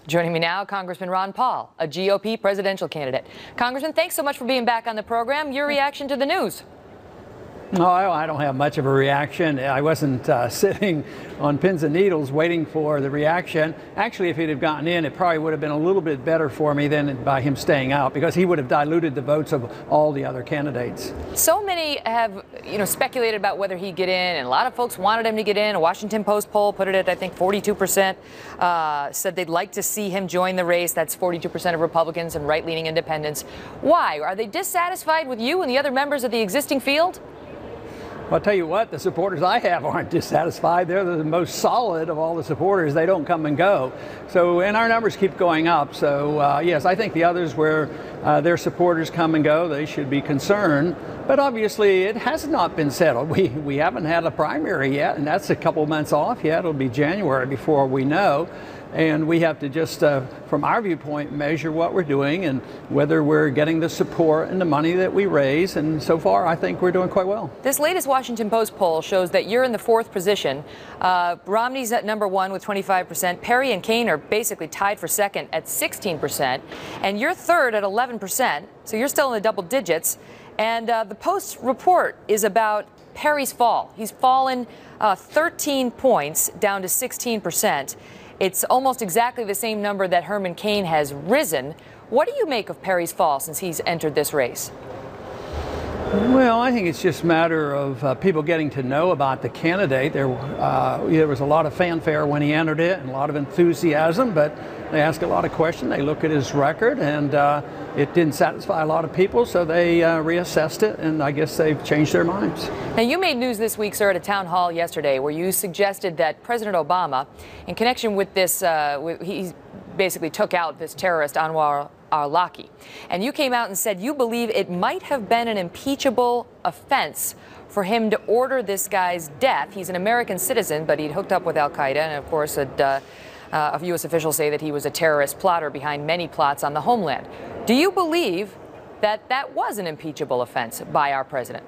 Joining me now, Congressman Ron Paul, a GOP presidential candidate. Congressman, thanks so much for being back on the program. Your reaction to the news? No, I don't have much of a reaction. I wasn't sitting on pins and needles waiting for the reaction. Actually, if he'd have gotten in, it probably would have been a little bit better for me than by him staying out, because he would have diluted the votes of all the other candidates. So many have, speculated about whether he'd get in, and a lot of folks wanted him to get in. A Washington Post poll put it at, I think, 42%, said they'd like to see him join the race. That's 42% of Republicans and right-leaning independents. Why? Are they dissatisfied with you and the other members of the existing field? Well, I'll tell you what, the supporters I have aren't dissatisfied. They're the most solid of all the supporters. They don't come and go. So, and our numbers keep going up. So, yes, I think the others where their supporters come and go, they should be concerned. But obviously, it has not been settled. We haven't had a primary yet, and that's a couple months off yet. It'll be January before we know. And we have to just, from our viewpoint, measure what we're doing and whether we're getting the support and the money that we raise. And so far, I think we're doing quite well. This latest Washington Post poll shows that you're in the fourth position. Romney's at number one with 25%. Perry and Kaine are basically tied for second at 16%. And you're third at 11%. So you're still in the double digits. And the Post report is about Perry's fall. He's fallen 13 points down to 16%. It's almost exactly the same number that Herman Cain has risen. What do you make of Perry's fall since he's entered this race? Well, I think it's just a matter of people getting to know about the candidate. There was a lot of fanfare when he entered it and a lot of enthusiasm, but they ask a lot of questions. They look at his record, and it didn't satisfy a lot of people, so they reassessed it, and I guess they've changed their minds. Now, you made news this week, sir, at a town hall yesterday where you suggested that President Obama, in connection with this, he basically took out this terrorist al-Awlaki. And you came out and said you believe it might have been an impeachable offense for him to order this guy's death. He's an American citizen, but he'd hooked up with al-Qaeda, and of course, U.S. officials say that he was a terrorist plotter behind many plots on the homeland. Do you believe that that was an impeachable offense by our president?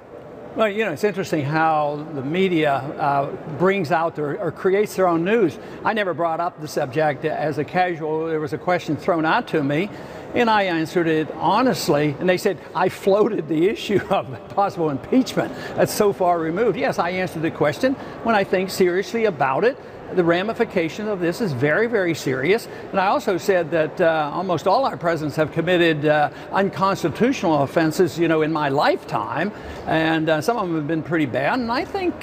Well, it's interesting how the media brings out or creates their own news. I never brought up the subject as a casual. There was a question thrown out to me, and I answered it honestly. And they said, I floated the issue of possible impeachment. That's so far removed. Yes, I answered the question when I think seriously about it. The ramification of this is very, very serious. And I also said that almost all our presidents have committed unconstitutional offenses, in my lifetime. And some of them have been pretty bad. And I think,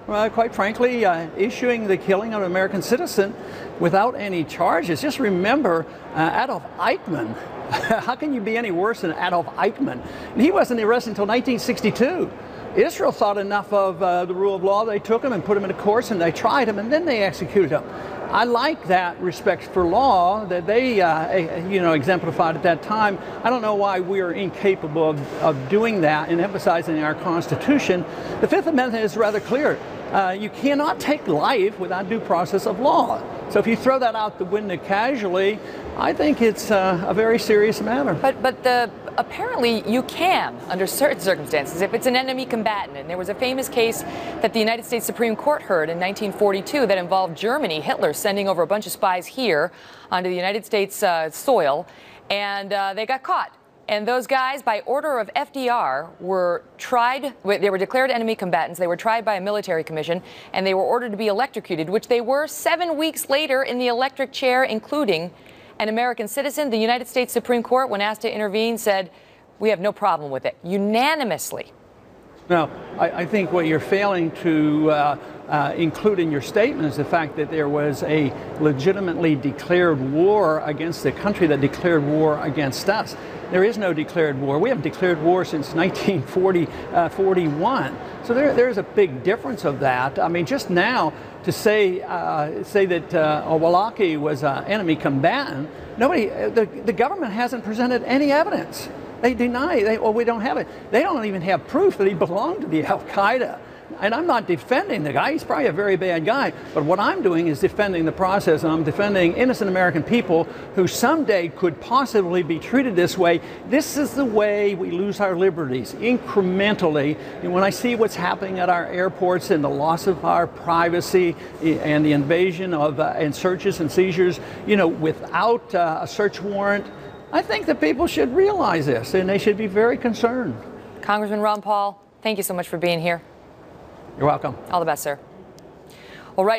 quite frankly, issuing the killing of an American citizen without any charges. Just remember Adolf Eichmann. How can you be any worse than Adolf Eichmann? And he wasn't arrested until 1962. Israel thought enough of the rule of law. They took him and put him in a course, and they tried him, and then they executed him. I like that respect for law that they, exemplified at that time. I don't know why we are incapable of doing that and emphasizing our Constitution. The Fifth Amendment is rather clear. You cannot take life without due process of law. So if you throw that out the window casually, I think it's a very serious matter. But apparently you can, under certain circumstances, if it's an enemy combatant. And there was a famous case that the United States Supreme Court heard in 1942 that involved Germany, Hitler sending over a bunch of spies here onto the United States soil, and they got caught. And those guys, by order of FDR, were tried. They were declared enemy combatants. They were tried by a military commission, and they were ordered to be electrocuted, which they were 7 weeks later in the electric chair, including an American citizen. The United States Supreme Court, when asked to intervene, said, we have no problem with it, unanimously. Now, I think what you're failing to include in your statement is the fact that there was a legitimately declared war against the country that declared war against us. There is no declared war. We haven't declared war since 1941. So there's a big difference of that. I mean, just now to say that al-Awlaki was an enemy combatant, the government hasn't presented any evidence. They deny. We don't have it. They don't even have proof that he belonged to the al-Qaeda. And I'm not defending the guy. He's probably a very bad guy. But what I'm doing is defending the process, and I'm defending innocent American people who someday could possibly be treated this way. This is the way we lose our liberties, incrementally. And when I see what's happening at our airports and the loss of our privacy and the invasion of and searches and seizures, without a search warrant, I think that people should realize this, and they should be very concerned. Congressman Ron Paul, thank you so much for being here. You're welcome. All the best, sir. All right.